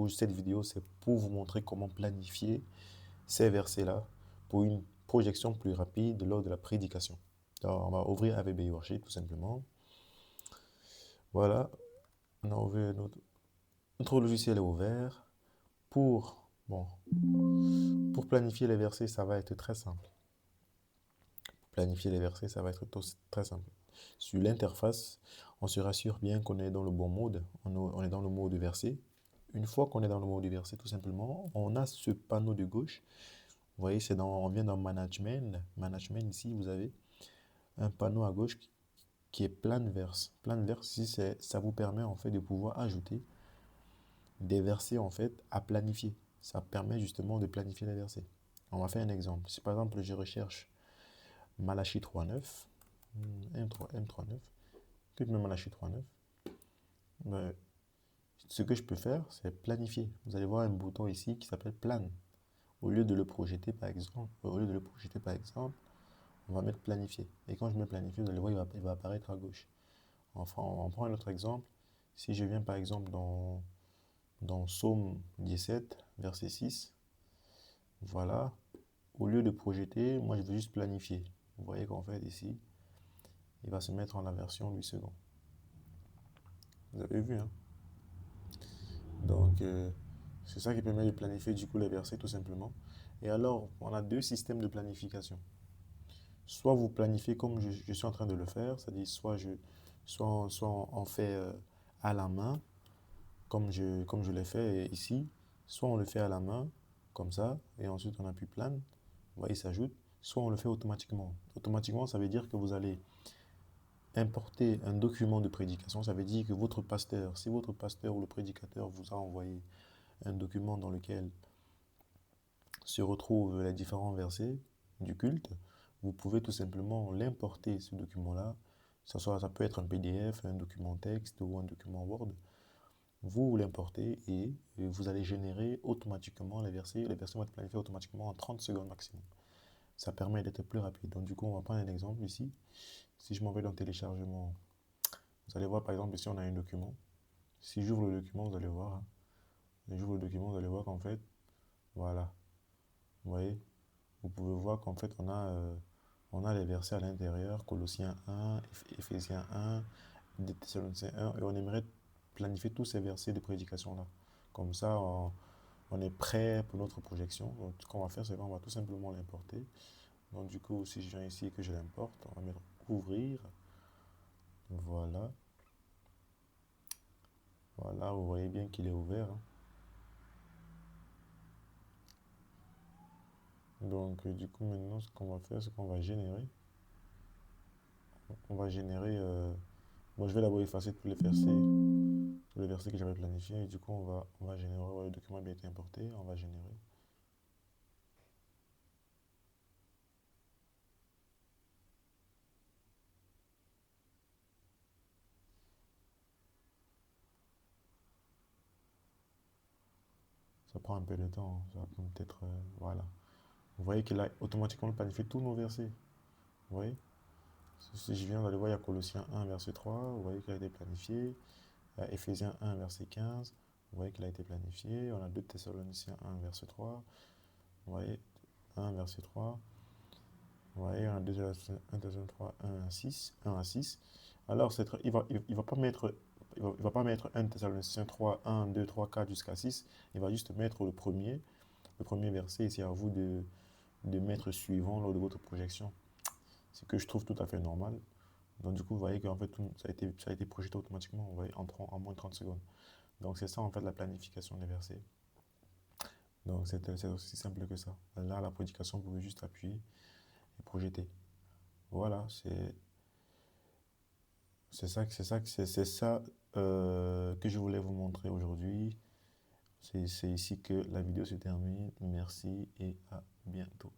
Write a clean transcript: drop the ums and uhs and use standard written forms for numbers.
Cette vidéo, c'est pour vous montrer comment planifier ces versets-là pour une projection plus rapide lors de la prédication. Alors, on va ouvrir AVB Worship tout simplement. Voilà, on a ouvert notre logiciel est ouvert. Pour planifier les versets, ça va être très simple. Planifier les versets, ça va être très simple. Sur l'interface, on se rassure bien qu'on est dans le bon mode. On est dans le mode verset. Une fois qu'on est dans le mode verset, tout simplement, on a ce panneau de gauche. Vous voyez, on vient dans Management. Management, ici, vous avez un panneau à gauche qui est Plan Verse. Plan Verse, ici, ça vous permet en fait de pouvoir ajouter des versets en fait à planifier. Ça permet justement de planifier les versets. On va faire un exemple. Si par exemple, je recherche Malachie 3.9, M3.9, que je mets Malachie 3.9, ce que je peux faire, c'est planifier. Vous allez voir un bouton ici qui s'appelle Plan. Au lieu de le projeter par exemple, on va mettre planifier. Et quand je mets planifier, vous allez voir, il va apparaître à gauche. Enfin, on prend un autre exemple. Si je viens par exemple dans Psaume 17, verset 6, voilà. Au lieu de projeter, moi je veux juste planifier. Vous voyez qu'en fait ici, il va se mettre en la version 8 secondes. Vous avez vu, hein? Donc, c'est ça qui permet de planifier du coup les versets tout simplement. Et alors, on a deux systèmes de planification. Soit vous planifiez comme je suis en train de le faire, c'est-à-dire soit on fait à la main, comme je l'ai fait ici, soit on le fait à la main, comme ça, et ensuite on appuie plan, vous voyez, il s'ajoute, soit on le fait automatiquement. Automatiquement, ça veut dire que vous allez importer un document de prédication, ça veut dire que votre pasteur, si votre pasteur ou le prédicateur vous a envoyé un document dans lequel se retrouvent les différents versets du culte, vous pouvez tout simplement l'importer, ce document-là. Ça peut être un PDF, un document texte ou un document Word. Vous l'importez et vous allez générer automatiquement les versets. Les versets vont être planifiés automatiquement en 30 secondes maximum. Ça permet d'être plus rapide. Donc du coup, on va prendre un exemple ici. Si je m'en vais dans téléchargement, vous allez voir par exemple ici on a un document. Si j'ouvre le document, vous allez voir. Hein, j'ouvre le document, vous allez voir qu'en fait, voilà. Vous voyez, vous pouvez voir qu'en fait on a les versets à l'intérieur, Colossiens 1, Éphésiens 1, Thessaloniciens 1, et on aimerait planifier tous ces versets de prédication là. Comme ça, on est prêt pour notre projection. Donc, ce qu'on va faire, c'est qu'on va tout simplement l'importer. Donc, du coup, si je viens ici et que je l'importe, on va mettre ouvrir. Voilà. Voilà, vous voyez bien qu'il est ouvert. Hein. Donc, du coup, maintenant, ce qu'on va faire, c'est qu'on va générer. On va générer. Moi, je vais d'abord effacer tous les versets que j'avais planifiés. Et du coup, on va générer. Ouais, le document a bien été importé. On va générer. Ça prend un peu de temps. Ça va prendre peut-être. Voilà. Vous voyez qu'il a automatiquement planifié tous nos versets. Vous voyez? Si je viens, vous allez voir, il y a Colossiens 1, verset 3. Vous voyez qu'il a été planifié. Éphésiens 1, verset 15. Vous voyez qu'il a été planifié. On a 2 Thessaloniciens 1, verset 3. Vous voyez, 1, verset 3. Vous voyez, on a 2 Thessaloniciens 3, 1 à 6. 1 à 6. Alors, il va pas mettre. Il va pas mettre 1 Thessaloniciens 3, 1, 2, 3, 4 jusqu'à 6. Il va juste mettre le premier verset. Et c'est à vous de mettre suivant lors de votre projection. Ce que je trouve tout à fait normal. Donc, du coup, vous voyez qu'en fait, ça a été projeté automatiquement, vous voyez, en moins de 30 secondes. Donc, c'est ça, en fait, la planification des versets. Donc, c'est aussi simple que ça. Là, la prédication, vous pouvez juste appuyer et projeter. Voilà, c'est ça que je voulais vous montrer aujourd'hui. C'est ici que la vidéo se termine. Merci et à bientôt.